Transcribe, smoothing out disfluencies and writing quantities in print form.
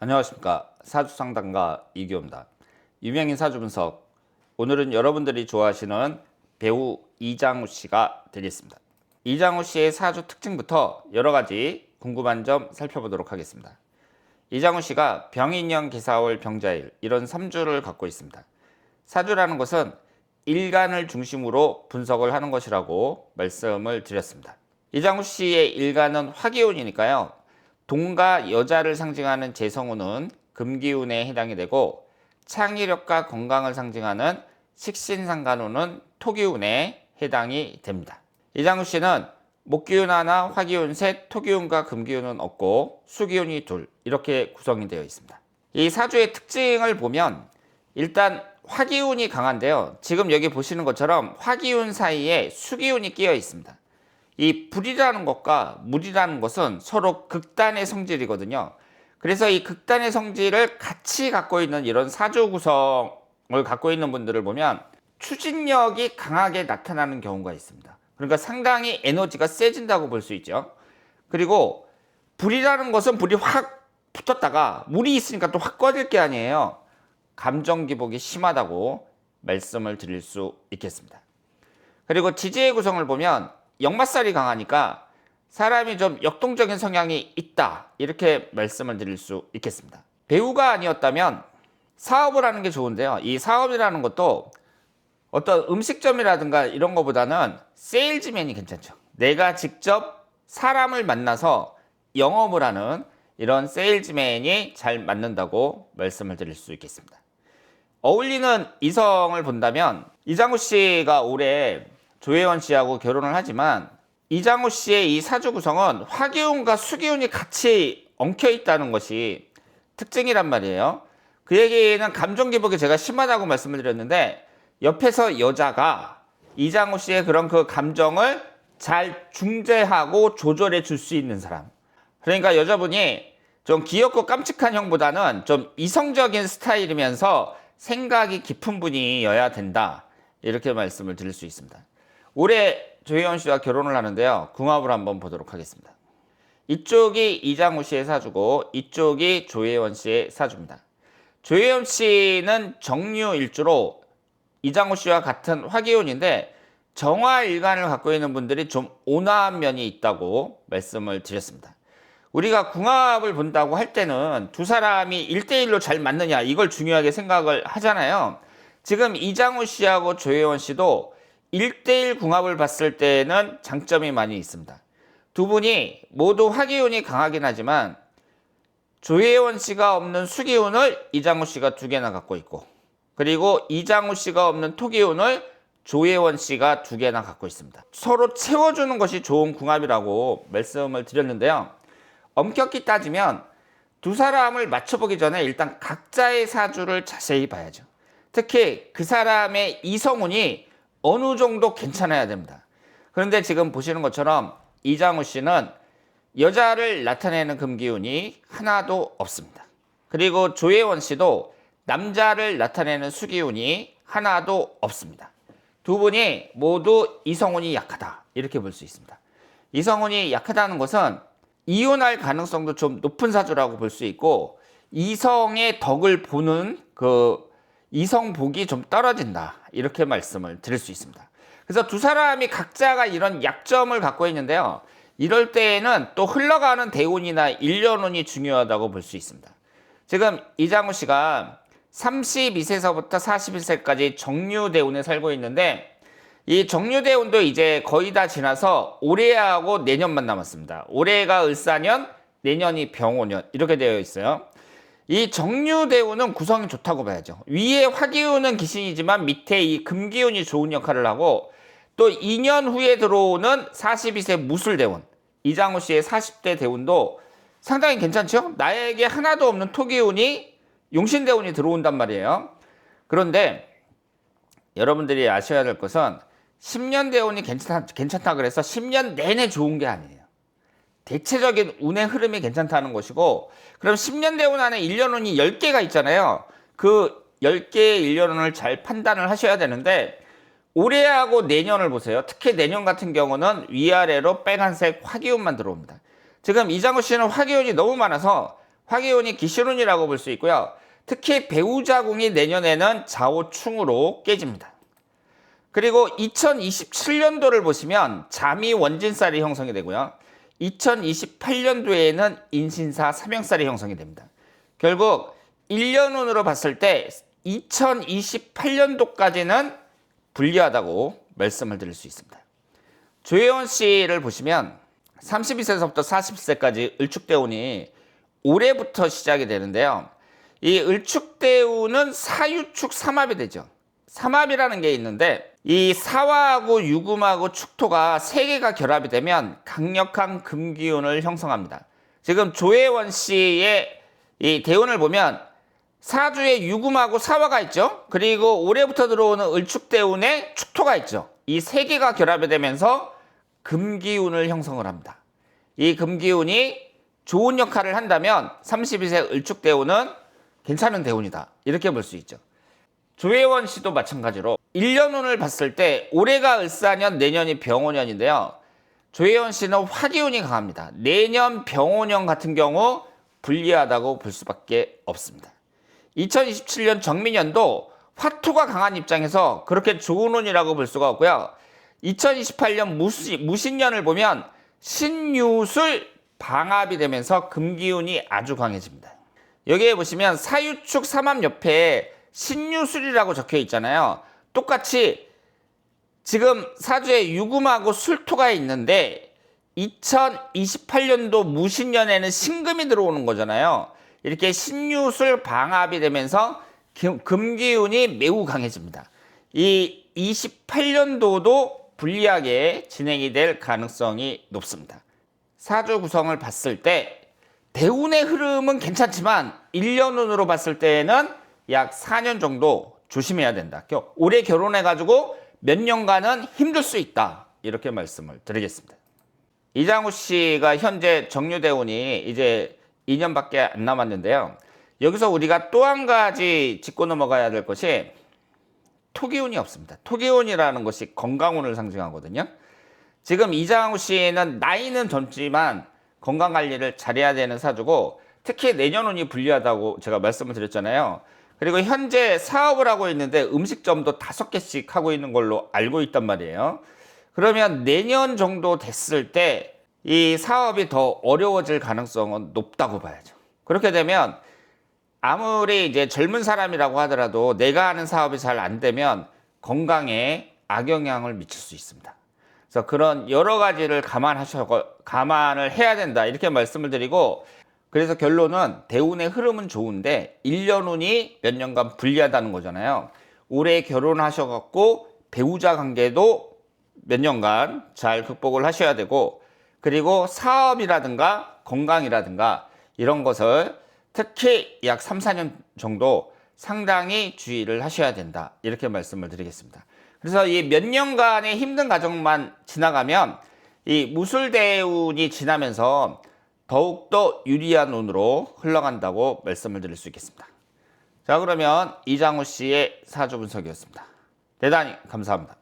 안녕하십니까. 사주상담가 이기호입니다. 유명인 사주분석. 오늘은 여러분들이 좋아하시는 배우 이장우 씨가 되겠습니다. 이장우 씨의 사주 특징부터 여러 가지 궁금한 점 살펴보도록 하겠습니다. 이장우 씨가 병인년 기사월 병자일 이런 3주를 갖고 있습니다. 사주라는 것은 일간을 중심으로 분석을 하는 것이라고 말씀을 드렸습니다. 이장우 씨의 일간은 화기운이니까요. 동과 여자를 상징하는 재성운은 금기운에 해당이 되고, 창의력과 건강을 상징하는 식신상간운은 토기운에 해당이 됩니다. 이장우 씨는 목기운 하나, 화기운 셋, 토기운과 금기운은 없고 수기운이 둘, 이렇게 구성이 되어 있습니다. 이 사주의 특징을 보면 일단 화기운이 강한데요. 지금 여기 보시는 것처럼 화기운 사이에 수기운이 끼어 있습니다. 이 불이라는 것과 물이라는 것은 서로 극단의 성질이거든요. 그래서 이 극단의 성질을 같이 갖고 있는 이런 사주 구성을 갖고 있는 분들을 보면 추진력이 강하게 나타나는 경우가 있습니다. 그러니까 상당히 에너지가 세진다고 볼 수 있죠. 그리고 불이라는 것은 불이 확 붙었다가 물이 있으니까 또 확 꺼질 게 아니에요. 감정 기복이 심하다고 말씀을 드릴 수 있겠습니다. 그리고 지지의 구성을 보면 역마살이 강하니까 사람이 좀 역동적인 성향이 있다, 이렇게 말씀을 드릴 수 있겠습니다. 배우가 아니었다면 사업을 하는 게 좋은데요. 이 사업이라는 것도 어떤 음식점이라든가 이런 것보다는 세일즈맨이 괜찮죠. 내가 직접 사람을 만나서 영업을 하는 이런 세일즈맨이 잘 맞는다고 말씀을 드릴 수 있겠습니다. 어울리는 이성을 본다면 이장우 씨가 올해 조혜원 씨하고 결혼을 하지만 이장우 씨의 이 사주 구성은 화기운과 수기운이 같이 엉켜 있다는 것이 특징이란 말이에요. 그 얘기는 감정 기복이 제가 심하다고 말씀을 드렸는데, 옆에서 여자가 이장우 씨의 그런 그 감정을 잘 중재하고 조절해 줄 수 있는 사람. 그러니까 여자분이 좀 귀엽고 깜찍한 형보다는 좀 이성적인 스타일이면서 생각이 깊은 분이어야 된다, 이렇게 말씀을 드릴 수 있습니다. 올해 조혜원 씨와 결혼을 하는데요. 궁합을 한번 보도록 하겠습니다. 이쪽이 이장우 씨의 사주고 이쪽이 조혜원 씨의 사주입니다. 조혜원 씨는 정유일주로 이장우 씨와 같은 화기운인데 정화일간을 갖고 있는 분들이 좀 온화한 면이 있다고 말씀을 드렸습니다. 우리가 궁합을 본다고 할 때는 두 사람이 1대1로 잘 맞느냐, 이걸 중요하게 생각을 하잖아요. 지금 이장우 씨하고 조혜원 씨도 1대1 궁합을 봤을 때는 장점이 많이 있습니다. 두 분이 모두 화기운이 강하긴 하지만 조혜원 씨가 없는 수기운을 이장우 씨가 2개나 갖고 있고, 그리고 이장우 씨가 없는 토기운을 조혜원 씨가 2개나 갖고 있습니다. 서로 채워주는 것이 좋은 궁합이라고 말씀을 드렸는데요. 엄격히 따지면 두 사람을 맞춰보기 전에 일단 각자의 사주를 자세히 봐야죠. 특히 그 사람의 이성운이 어느 정도 괜찮아야 됩니다. 그런데 지금 보시는 것처럼 이장우 씨는 여자를 나타내는 금기운이 하나도 없습니다. 그리고 조혜원 씨도 남자를 나타내는 수기운이 하나도 없습니다. 두 분이 모두 이성운이 약하다, 이렇게 볼 수 있습니다. 이성운이 약하다는 것은 이혼할 가능성도 좀 높은 사주라고 볼 수 있고, 이성의 덕을 보는 그 이성복이 좀 떨어진다, 이렇게 말씀을 드릴 수 있습니다. 그래서 두 사람이 각자가 이런 약점을 갖고 있는데요. 이럴 때에는 또 흘러가는 대운이나 일년운이 중요하다고 볼 수 있습니다. 지금 이장우 씨가 32세서부터 41세까지 정유대운에 살고 있는데, 이 정유대운도 이제 거의 다 지나서 올해하고 내년만 남았습니다. 올해가 을사년, 내년이 병오년, 이렇게 되어 있어요. 이 정유대운은 구성이 좋다고 봐야죠. 위에 화기운은 기신이지만 밑에 이 금기운이 좋은 역할을 하고, 또 2년 후에 들어오는 42세 무술대운, 이장우 씨의 40대 대운도 상당히 괜찮죠? 나에게 하나도 없는 토기운이 용신대운이 들어온단 말이에요. 그런데 여러분들이 아셔야 될 것은 10년 대운이 괜찮다 그래서 10년 내내 좋은 게 아니에요. 대체적인 운의 흐름이 괜찮다는 것이고, 그럼 10년 대운 안에 1년운이 10개가 있잖아요. 그 10개의 1년운을 잘 판단을 하셔야 되는데, 올해하고 내년을 보세요. 특히 내년 같은 경우는 위아래로 빨간색 화기운만 들어옵니다. 지금 이장우 씨는 화기운이 너무 많아서 화기운이 기실운이라고 볼 수 있고요. 특히 배우자궁이 내년에는 좌우충으로 깨집니다. 그리고 2027년도를 보시면 잠이 원진살이 형성이 되고요. 2028년도에는 인신사 삼형살이 형성이 됩니다. 결국 1년운으로 봤을 때 2028년도까지는 불리하다고 말씀을 드릴 수 있습니다. 조혜원 씨를 보시면 32세서부터 40세까지 을축대운이 올해부터 시작이 되는데요. 이 을축대운은 사유축 삼합이 되죠. 삼합이라는 게 있는데 이 사화하고 유금하고 축토가 세 개가 결합이 되면 강력한 금기운을 형성합니다. 지금 조혜원 씨의 이 대운을 보면 사주에 유금하고 사화가 있죠. 그리고 올해부터 들어오는 을축대운에 축토가 있죠. 이 세 개가 결합이 되면서 금기운을 형성을 합니다. 이 금기운이 좋은 역할을 한다면 32세 을축대운은 괜찮은 대운이다. 이렇게 볼 수 있죠. 조혜원 씨도 마찬가지로 1년운을 봤을 때 올해가 을사년, 내년이 병오년인데요. 조혜원 씨는 화기운이 강합니다. 내년 병오년 같은 경우 불리하다고 볼 수밖에 없습니다. 2027년 정미년도 화토가 강한 입장에서 그렇게 좋은 운이라고 볼 수가 없고요. 2028년 무신년을 보면 신유술 방합이 되면서 금기운이 아주 강해집니다. 여기에 보시면 사유축 삼합 옆에 신유술이라고 적혀 있잖아요. 똑같이 지금 사주에 유금하고 술토가 있는데 2028년도 무신년에는 신금이 들어오는 거잖아요. 이렇게 신유술 방합이 되면서 금기운이 매우 강해집니다. 이 28년도도 불리하게 진행이 될 가능성이 높습니다. 사주 구성을 봤을 때 대운의 흐름은 괜찮지만 1년운으로 봤을 때는 약 4년 정도 조심해야 된다. 올해 결혼해가지고 몇 년간은 힘들 수 있다. 이렇게 말씀을 드리겠습니다. 이장우 씨가 현재 정유대운이 이제 2년밖에 안 남았는데요. 여기서 우리가 또 한 가지 짚고 넘어가야 될 것이 토기운이 없습니다. 토기운이라는 것이 건강운을 상징하거든요. 지금 이장우 씨는 나이는 젊지만 건강관리를 잘해야 되는 사주고 특히 내년운이 불리하다고 제가 말씀을 드렸잖아요. 그리고 현재 사업을 하고 있는데 음식점도 5개씩 하고 있는 걸로 알고 있단 말이에요. 그러면 내년 정도 됐을 때 이 사업이 더 어려워질 가능성은 높다고 봐야죠. 그렇게 되면 아무리 이제 젊은 사람이라고 하더라도 내가 하는 사업이 잘 안 되면 건강에 악영향을 미칠 수 있습니다. 그래서 그런 여러 가지를 감안을 해야 된다. 이렇게 말씀을 드리고 그래서 결론은 대운의 흐름은 좋은데 1년운이 몇 년간 불리하다는 거잖아요. 올해 결혼하셔갖고 배우자 관계도 몇 년간 잘 극복을 하셔야 되고 그리고 사업이라든가 건강이라든가 이런 것을 특히 약 3, 4년 정도 상당히 주의를 하셔야 된다. 이렇게 말씀을 드리겠습니다. 그래서 이 몇 년간의 힘든 과정만 지나가면 이 무술대운이 지나면서 더욱더 유리한 운으로 흘러간다고 말씀을 드릴 수 있겠습니다. 자, 그러면 이장우 씨의 사주 분석이었습니다. 대단히 감사합니다.